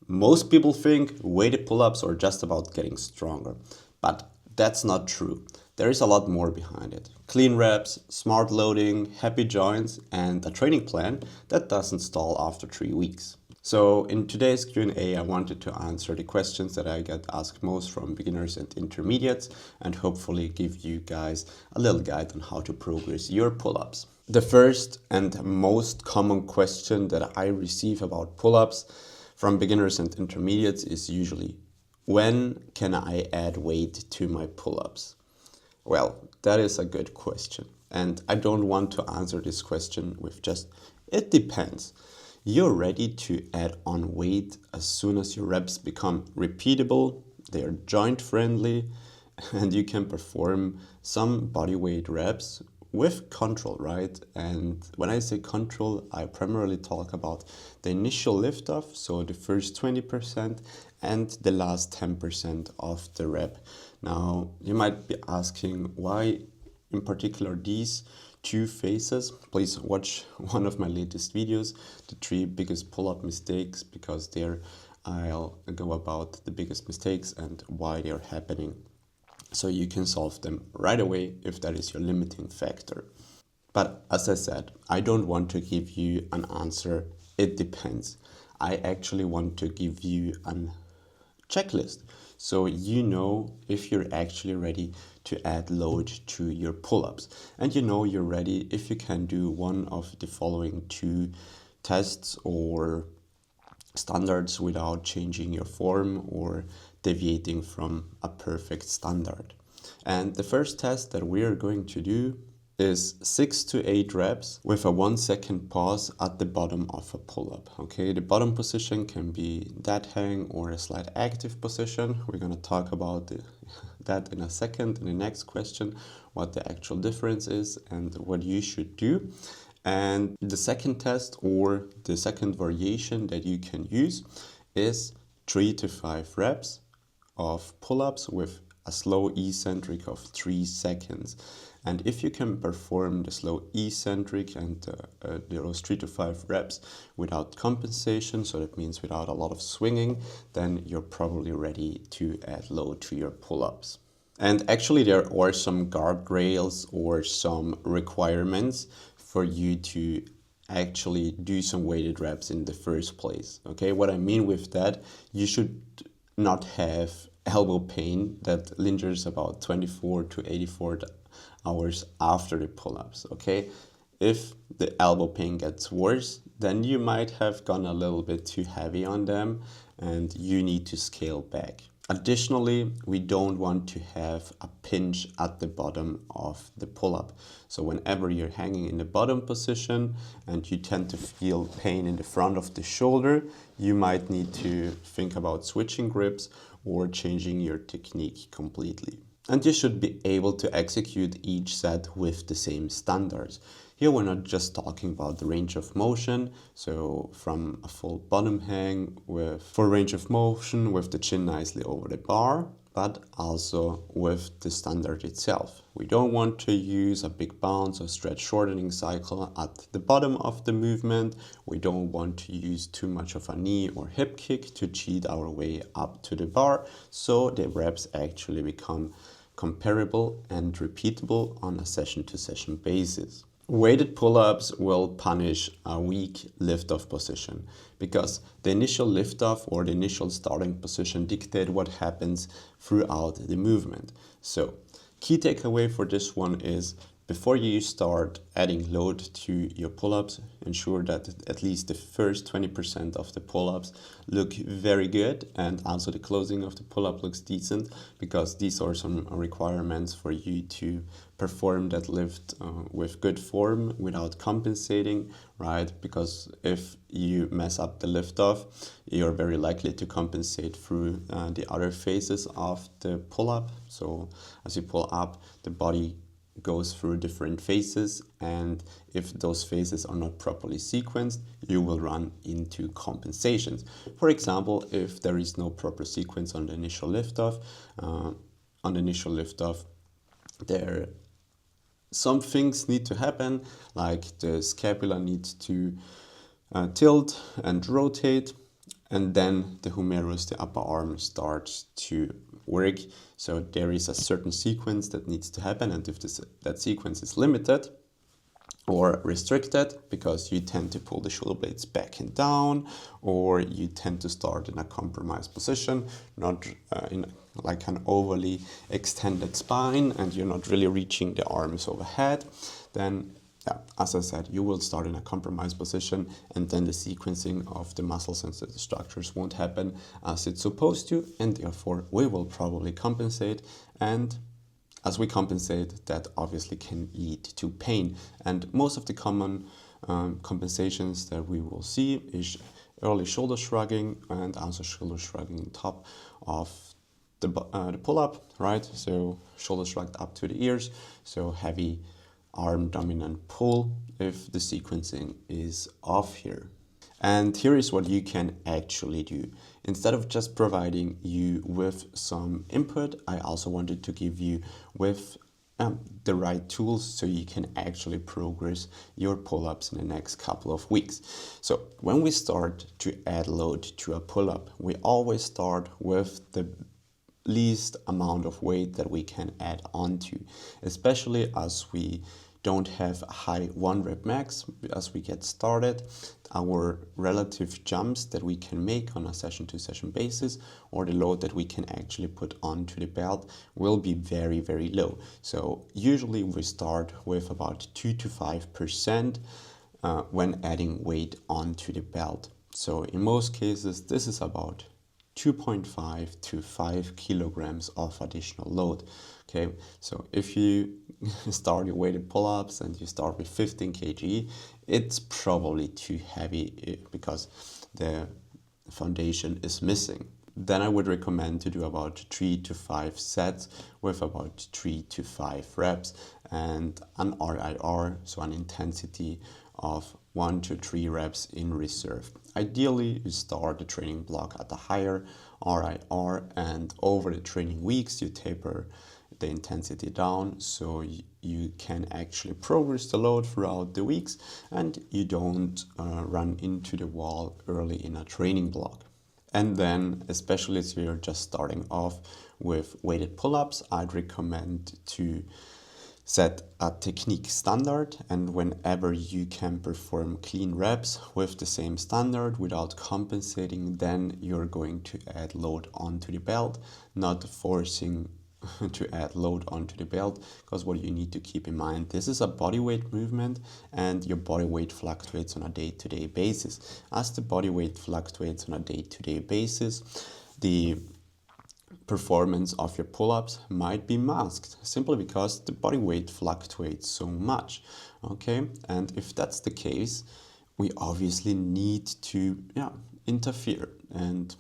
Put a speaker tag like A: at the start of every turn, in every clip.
A: Most people think weighted pull-ups are just about getting stronger, but that's not true. There is a lot more behind it. Clean reps, smart loading, happy joints, and a training plan that doesn't stall after 3 weeks. So in today's Q&A, I wanted to answer the questions that I get asked most from beginners and intermediates, and hopefully give you guys a little guide on how to progress your pull-ups. The first and most common question that I receive about pull-ups from beginners and intermediates is usually, when can I add weight to my pull-ups? Well, that is a good question. And I don't want to answer this question with just, it depends. You're ready to add on weight as soon as your reps become repeatable, they are joint friendly, and you can perform some body weight reps with control, right? And when I say control, I primarily talk about the initial lift off, so the first 20% and the last 10% of the rep. Now, you might be asking why in particular these two phases. Please watch one of my latest videos, the 3 biggest pull-up mistakes, because there I'll go about the biggest mistakes and why they're happening, so you can solve them right away if that is your limiting factor. But as I said, I don't want to give you an answer, it depends. I actually want to give you a checklist, so you know if you're actually ready to add load to your pull-ups. And you know you're ready if you can do one of the following 2 tests or standards without changing your form or deviating from a perfect standard. And the first test that we are going to do is 6 to 8 reps with a 1 second pause at the bottom of a pull-up. Okay, the bottom position can be dead hang or a slight active position. We're going to talk about that in a second in the next question, what the actual difference is and what you should do. And the second test, or the second variation that you can use, is 3 to 5 reps of pull-ups with a slow eccentric of 3 seconds. And if you can perform the slow eccentric and those 3 to 5 reps without compensation, so that means without a lot of swinging, then you're probably ready to add load to your pull-ups. And actually there are some guardrails or some requirements for you to actually do some weighted reps in the first place. Okay, what I mean with that, you should not have elbow pain that lingers about 24 to 84 hours after the pull-ups. Okay, if the elbow pain gets worse, then you might have gone a little bit too heavy on them and you need to scale back. Additionally, we don't want to have a pinch at the bottom of the pull-up. So whenever you're hanging in the bottom position and you tend to feel pain in the front of the shoulder, you might need to think about switching grips or changing your technique completely. And you should be able to execute each set with the same standards. Here we're not just talking about the range of motion, so from a full bottom hang for range of motion with the chin nicely over the bar, but also with the standard itself. We don't want to use a big bounce or stretch shortening cycle at the bottom of the movement. We don't want to use too much of a knee or hip kick to cheat our way up to the bar, so the reps actually become comparable and repeatable on a session-to-session basis. Weighted pull-ups will punish a weak lift-off position because the initial lift-off or the initial starting position dictate what happens throughout the movement. So, key takeaway for this one is, before you start adding load to your pull-ups, ensure that at least the first 20% of the pull-ups look very good and also the closing of the pull-up looks decent, because these are some requirements for you to perform that lift with good form without compensating, right? Because if you mess up the lift off, you're very likely to compensate through the other phases of the pull-up. So as you pull up, the body goes through different phases, and if those phases are not properly sequenced, you will run into compensations. For example, if there is no proper sequence on the initial liftoff, there some things need to happen, like the scapula needs to tilt and rotate, and then the humerus, the upper arm, starts to work. So there is a certain sequence that needs to happen, and if that sequence is limited or restricted, because you tend to pull the shoulder blades back and down, or you tend to start in a compromised position, not in like an overly extended spine, and you're not really reaching the arms overhead, then yeah, as I said, you will start in a compromised position, and then the sequencing of the muscles and the structures won't happen as it's supposed to, and therefore we will probably compensate, and as we compensate, that obviously can lead to pain. And most of the common compensations that we will see is early shoulder shrugging, and also shoulder shrugging on top of the pull-up, right? So shoulders shrugged up to the ears, so heavy arm dominant pull if the sequencing is off here. And here is what you can actually do. Instead of just providing you with some input, I also wanted to give you with the right tools so you can actually progress your pull-ups in the next couple of weeks. So when we start to add load to a pull-up, we always start with the least amount of weight that we can add onto, especially as we don't have a high 1 rep max as we get started. Our relative jumps that we can make on a session to session basis, or the load that we can actually put onto the belt, will be very, very low. So usually we start with about 2 to 5% when adding weight onto the belt. So in most cases, this is about 2.5 to 5 kilograms of additional load. Okay, so if you start your weighted pull-ups and you start with 15 kg, it's probably too heavy because the foundation is missing. Then I would recommend to do about 3 to 5 sets with about 3 to 5 reps and an RIR, so an intensity of 1 to 3 reps in reserve. Ideally, you start the training block at a higher RIR, and over the training weeks you taper the intensity down so you can actually progress the load throughout the weeks and you don't run into the wall early in a training block. And then, especially if you're just starting off with weighted pull-ups, I'd recommend to set a technique standard, and whenever you can perform clean reps with the same standard without compensating, then you're going to add load onto the belt, not forcing to add load onto the belt, because what you need to keep in mind, this is a body weight movement and your body weight fluctuates on a day-to-day basis. As the body weight fluctuates on a day-to-day basis, the performance of your pull-ups might be masked simply because the body weight fluctuates so much. Okay, and if that's the case, we obviously need to interfere, and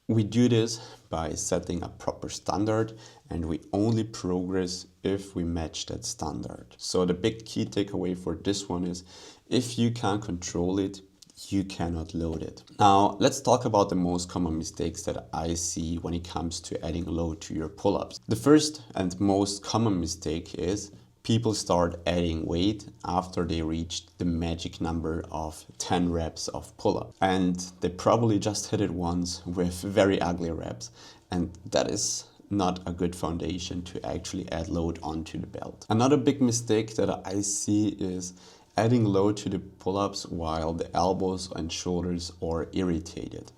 A: we do this by setting a proper standard, and we only progress if we match that standard. So the big key takeaway for this one is, if you can't control it, you cannot load it. Now, let's talk about the most common mistakes that I see when it comes to adding load to your pull-ups. The first and most common mistake is people start adding weight after they reach the magic number of 10 reps of pull-up. And they probably just hit it once with very ugly reps. And that is not a good foundation to actually add load onto the belt. Another big mistake that I see is adding load to the pull-ups while the elbows and shoulders are irritated.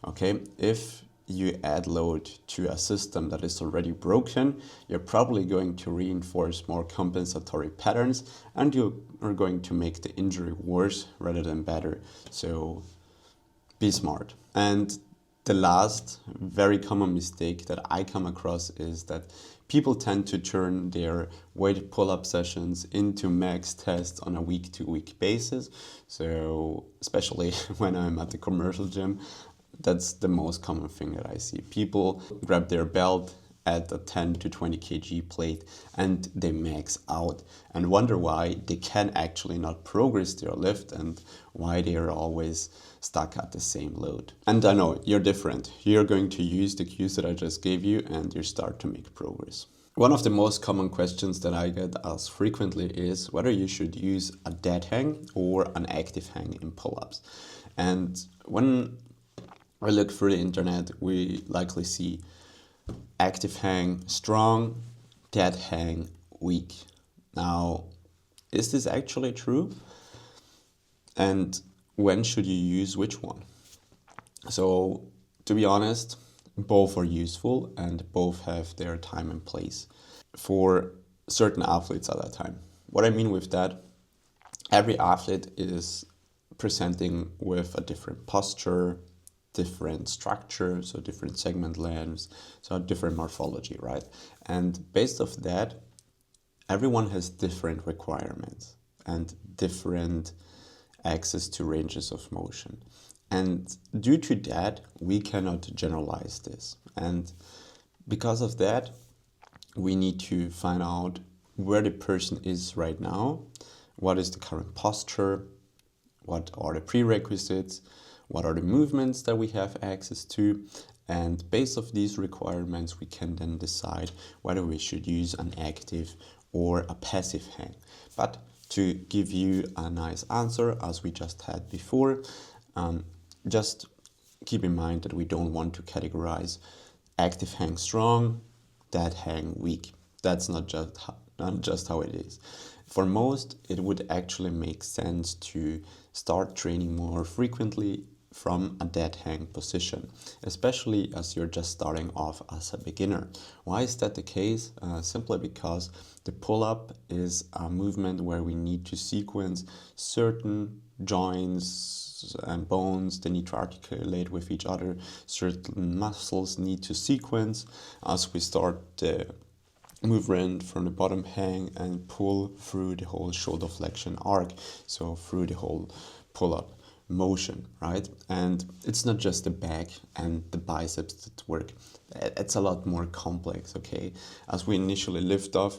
A: Okay, if you add load to a system that is already broken, you're probably going to reinforce more compensatory patterns, and you are going to make the injury worse rather than better. So be smart. And the last very common mistake that I come across is that people tend to turn their weighted pull-up sessions into max tests on a week-to-week basis. So especially when I'm at the commercial gym, that's the most common thing that I see. People grab their belt, add a 10 to 20 kg plate, and they max out and wonder why they can actually not progress their lift and why they are always stuck at the same load. And I know you're different. You're going to use the cues that I just gave you and you start to make progress. One of the most common questions that I get asked frequently is whether you should use a dead hang or an active hang in pull-ups. And when I look through the internet, we likely see active hang strong, dead hang weak. Now, is this actually true? And when should you use which one? So, to be honest, both are useful and both have their time and place for certain athletes at that time. What I mean with that, every athlete is presenting with a different posture, different structure, so different segment lengths, so different morphology, right? And based off that, everyone has different requirements and different access to ranges of motion. And due to that, we cannot generalize this. And because of that, we need to find out where the person is right now, what is the current posture, what are the prerequisites, what are the movements that we have access to, and based off these requirements, we can then decide whether we should use an active or a passive hang. But to give you a nice answer, as we just had before, just keep in mind that we don't want to categorize active hang strong, dead hang weak. That's not just how it is. For most, it would actually make sense to start training more frequently from a dead hang position, especially as you're just starting off as a beginner. Why is that the case? Simply because the pull-up is a movement where we need to sequence certain joints and bones. They need to articulate with each other. Certain muscles need to sequence as we start the movement from the bottom hang and pull through the whole shoulder flexion arc, so through the whole pull-up motion, right? And it's not just the back and the biceps that work. It's a lot more complex, okay? As we initially lift off,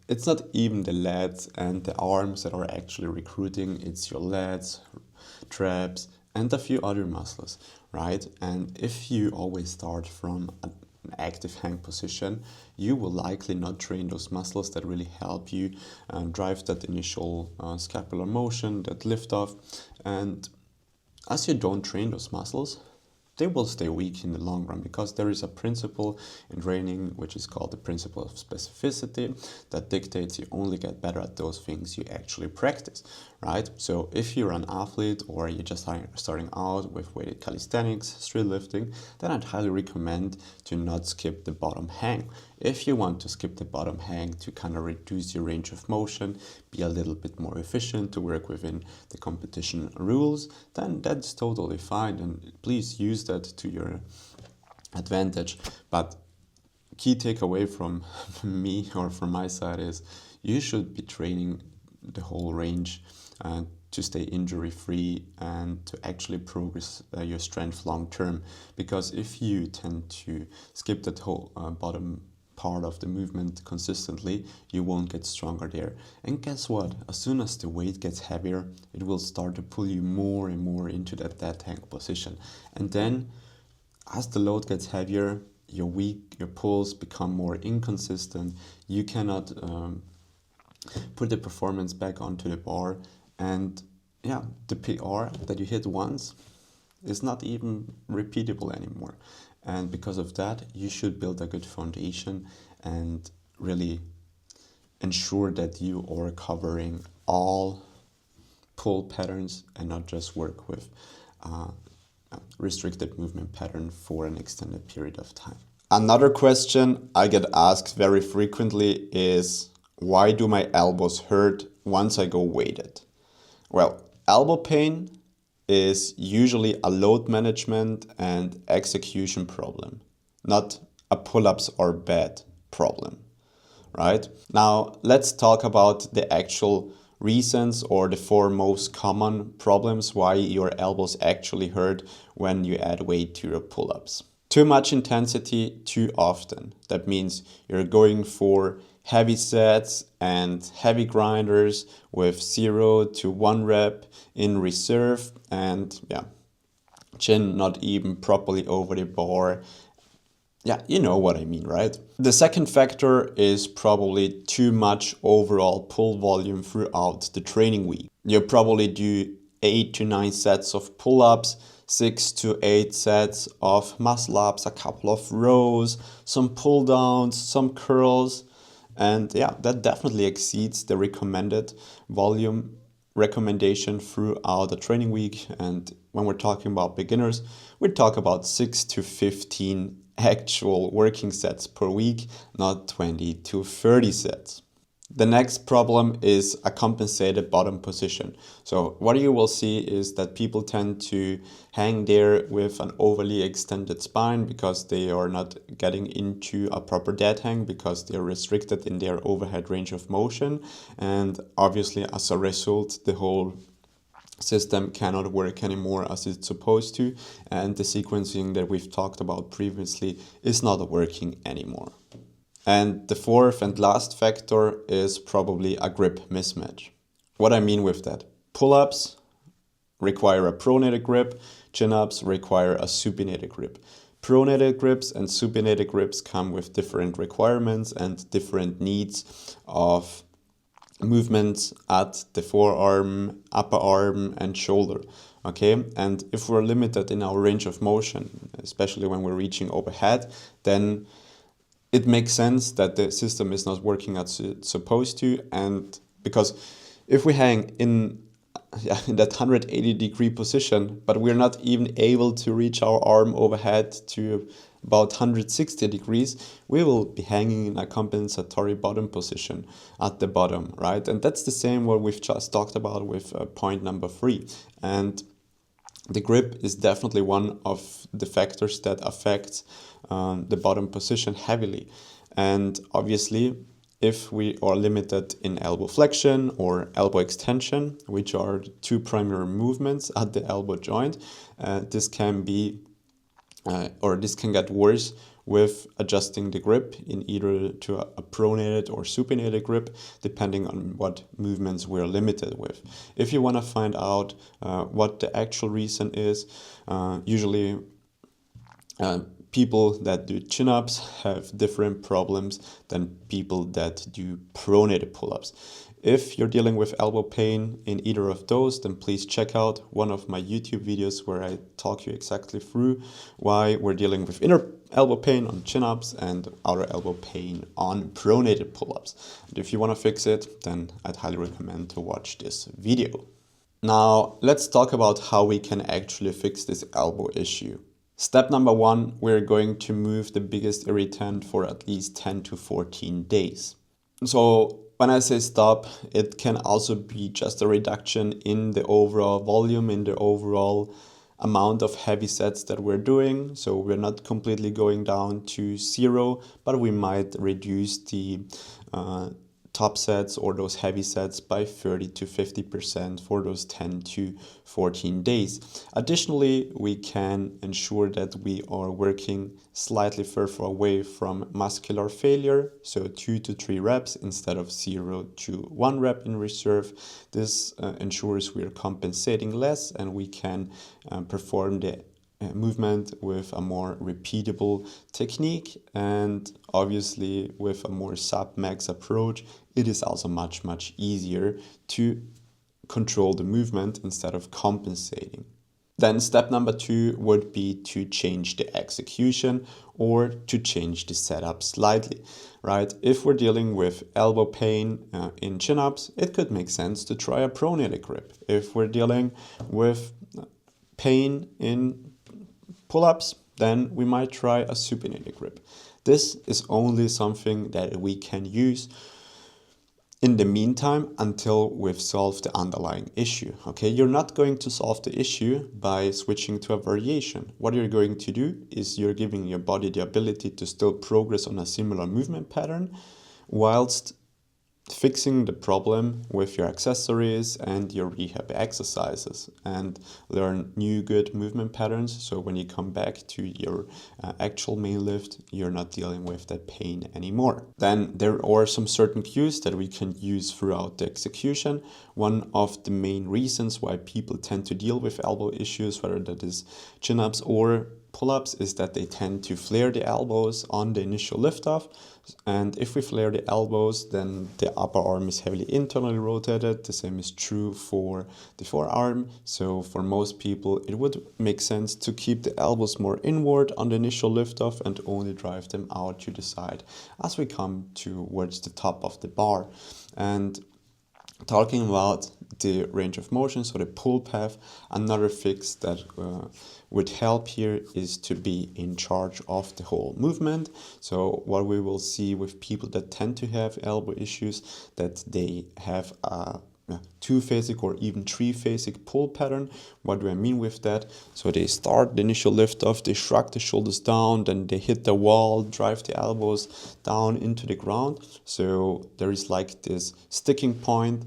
A: it's not even the lats and the arms that are actually recruiting, it's your lats, traps, and a few other muscles, right? And if you always start from an active hang position, you will likely not train those muscles that really help you drive that initial scapular motion, that lift off. And as you don't train those muscles, they will stay weak in the long run, because there is a principle in training which is called the principle of specificity that dictates you only get better at those things you actually practice, right? So if you're an athlete or you're just starting out with weighted calisthenics, streetlifting, then I'd highly recommend to not skip the bottom hang. If you want to skip the bottom hang to kind of reduce your range of motion, be a little bit more efficient to work within the competition rules, then that's totally fine, and please use that to your advantage. But key takeaway from me or from my side is you should be training the whole range to stay injury free and to actually progress your strength long term. Because if you tend to skip that whole bottom part of the movement consistently, you won't get stronger there. And guess what? As soon as the weight gets heavier, it will start to pull you more and more into that dead hang position. And then as the load gets heavier, your pulls become more inconsistent. You cannot put the performance back onto the bar, and yeah, the PR that you hit once is not even repeatable anymore. And because of that, you should build a good foundation and really ensure that you are covering all pull patterns and not just work with restricted movement pattern for an extended period of time. Another question I get asked very frequently is, why do my elbows hurt once I go weighted? Well, elbow pain is usually a load management and execution problem, not a pull-ups or bad problem, right? Now, let's talk about the actual reasons or the 4 most common problems why your elbows actually hurt when you add weight to your pull-ups. Too much intensity too often. That means you're going for heavy sets and heavy grinders with 0 to 1 rep in reserve, and chin not even properly over the bar. Yeah, you know what I mean, right? The second factor is probably too much overall pull volume throughout the training week. You probably do 8 to 9 sets of pull-ups, 6 to 8 sets of muscle ups, a couple of rows, some pull downs, some curls. And yeah, that definitely exceeds the recommended volume recommendation throughout the training week. And when we're talking about beginners, we talk about 6 to 15 actual working sets per week, not 20 to 30 sets. The next problem is a compensated bottom position. So what you will see is that people tend to hang there with an overly extended spine because they are not getting into a proper dead hang because they are restricted in their overhead range of motion. And obviously as a result, the whole system cannot work anymore as it's supposed to. And the sequencing that we've talked about previously is not working anymore. And the fourth and last factor is probably a grip mismatch. What I mean with that, pull-ups require a pronated grip, chin-ups require a supinated grip. Pronated grips and supinated grips come with different requirements and different needs of movements at the forearm, upper arm, and shoulder. Okay, and if we're limited in our range of motion, especially when we're reaching overhead, then it makes sense that the system is not working as it's supposed to. And because if we hang in that 180-degree position, but we're not even able to reach our arm overhead to about 160 degrees, we will be hanging in a compensatory bottom position at the bottom, right? And that's the same what we've just talked about with point number 3. And the grip is definitely one of the factors that affects the bottom position heavily. And obviously, if we are limited in elbow flexion or elbow extension, which are two primary movements at the elbow joint, this can get worse with adjusting the grip in either to a pronated or supinated grip, depending on what movements we're limited with. If you want to find out what the actual reason is, usually people that do chin-ups have different problems than people that do pronated pull-ups. If you're dealing with elbow pain in either of those, then please check out one of my YouTube videos where I talk you exactly through why we're dealing with inner elbow pain on chin-ups and outer elbow pain on pronated pull-ups. And if you want to fix it, then I'd highly recommend to watch this video. Now, let's talk about how we can actually fix this elbow issue. Step number 1, we're going to move the biggest irritant for at least 10 to 14 days. So when I say stop, it can also be just a reduction in the overall volume, in the overall amount of heavy sets that we're doing. So we're not completely going down to 0, but we might reduce the top sets or those heavy sets by 30 to 50% for those 10 to 14 days. Additionally, we can ensure that we are working slightly further away from muscular failure, so 2 to 3 reps instead of 0 to 1 rep in reserve. This ensures we are compensating less and we can perform the movement with a more repeatable technique, and obviously with a more sub-max approach, it is also much easier to control the movement instead of compensating. Then step number 2 would be to change the execution or to change the setup slightly, right? If we're dealing with elbow pain in chin-ups, it could make sense to try a pronated grip. If we're dealing with pain in pull-ups, then we might try a supinated grip. This is only something that we can use in the meantime until we've solved the underlying issue. Okay, you're not going to solve the issue by switching to a variation. What you're going to do is you're giving your body the ability to still progress on a similar movement pattern whilst fixing the problem with your accessories and your rehab exercises, and learn new good movement patterns, so when you come back to your actual main lift, you're not dealing with that pain anymore. Then there are some certain cues that we can use throughout the execution. One of the main reasons why people tend to deal with elbow issues, whether that is chin-ups or pull-ups is that they tend to flare the elbows on the initial lift-off. And if we flare the elbows, then the upper arm is heavily internally rotated. The same is true for the forearm. So for most people, it would make sense to keep the elbows more inward on the initial lift-off and only drive them out to the side as we come towards the top of the bar. And talking about the range of motion, so the pull path, another fix that would help here is to be in charge of the whole movement. So what we will see with people that tend to have elbow issues, that they have a two-phasic or even three-phasic pull pattern. What do I mean with that? So they start the initial lift off, they shrug the shoulders down, then they hit the wall, drive the elbows down into the ground. So there is like this sticking point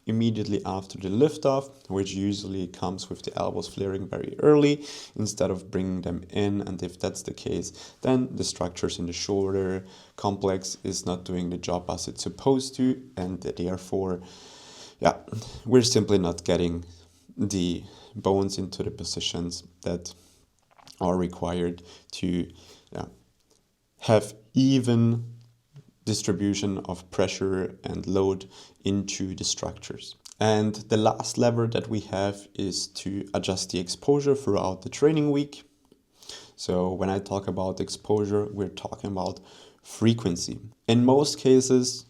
A: immediately after the lift off, which usually comes with the elbows flaring very early instead of bringing them in. And if that's the case, then the structures in the shoulder complex is not doing the job as it's supposed to, and therefore we're simply not getting the bones into the positions that are required to have even distribution of pressure and load into the structures. And the last lever that we have is to adjust the exposure throughout the training week. So when I talk about exposure, we're talking about frequency. In most cases,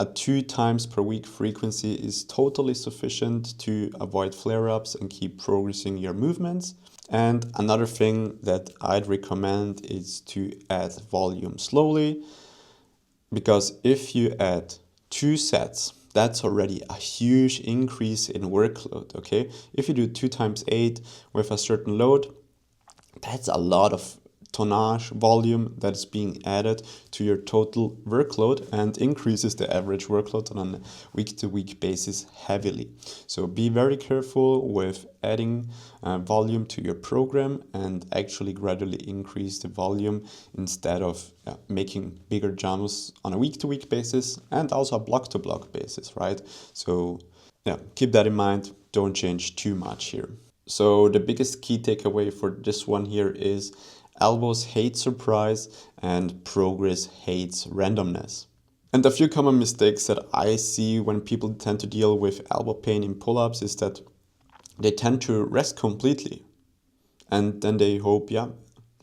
A: a 2 times per week frequency is totally sufficient to avoid flare-ups and keep progressing your movements. And another thing that I'd recommend is to add volume slowly, because if you add 2 sets, that's already a huge increase in workload, okay? If you do 2 times 8 with a certain load, that's a lot of tonnage volume that is being added to your total workload and increases the average workload on a week-to-week basis heavily. So be very careful with adding volume to your program and actually gradually increase the volume instead of making bigger jumps on a week-to-week basis and also a block-to-block basis, right? So keep that in mind. Don't change too much here. So the biggest key takeaway for this one here is elbows hate surprise and progress hates randomness. And a few common mistakes that I see when people tend to deal with elbow pain in pull-ups is that they tend to rest completely and then they hope,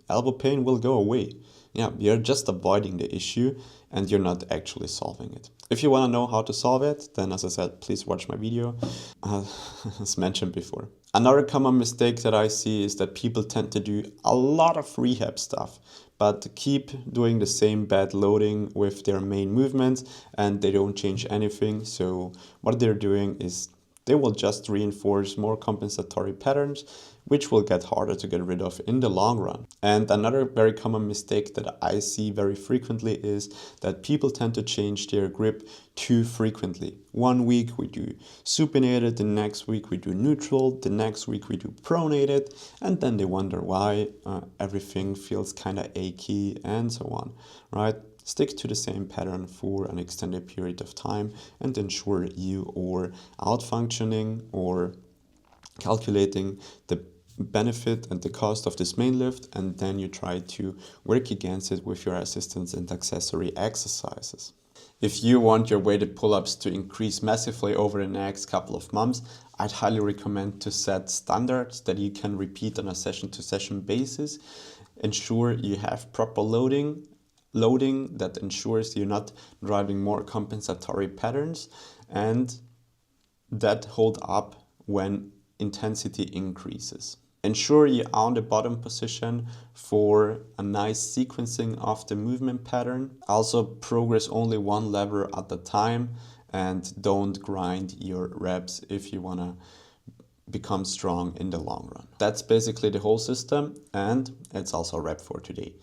A: elbow pain will go away. You're just avoiding the issue and you're not actually solving it. If you want to know how to solve it, then as I said, please watch my video, as mentioned before. Another common mistake that I see is that people tend to do a lot of rehab stuff, but keep doing the same bad loading with their main movements and they don't change anything. So what they're doing is they will just reinforce more compensatory patterns, which will get harder to get rid of in the long run. And another very common mistake that I see very frequently is that people tend to change their grip too frequently. One week we do supinated, the next week we do neutral, the next week we do pronated, and then they wonder why everything feels kind of achy and so on, right? Stick to the same pattern for an extended period of time and ensure you are out-functioning or calculating the benefit and the cost of this main lift, and then you try to work against it with your assistance and accessory exercises. If you want your weighted pull-ups to increase massively over the next couple of months, I'd highly recommend to set standards that you can repeat on a session-to-session basis. Ensure you have proper loading that ensures you're not driving more compensatory patterns and that hold up when intensity increases. Ensure you're on the bottom position for a nice sequencing of the movement pattern. Also progress only one lever at a time and don't grind your reps if you want to become strong in the long run. That's basically the whole system, and it's also a wrap for today.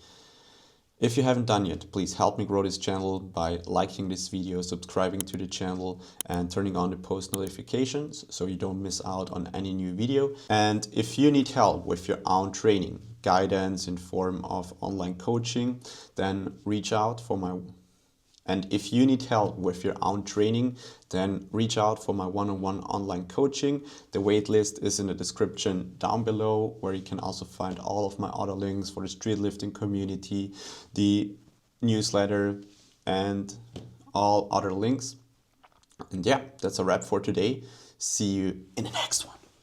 A: If you haven't done yet, please help me grow this channel by liking this video, subscribing to the channel, and turning on the post notifications so you don't miss out on any new video. And if you need help with your own training, guidance in form of online coaching, then reach out for my And if you need help with your own training, then reach out for my one-on-one online coaching. The waitlist is in the description down below, where you can also find all of my other links for the Streetlifting community, the newsletter, and all other links. And yeah, that's a wrap for today. See you in the next one.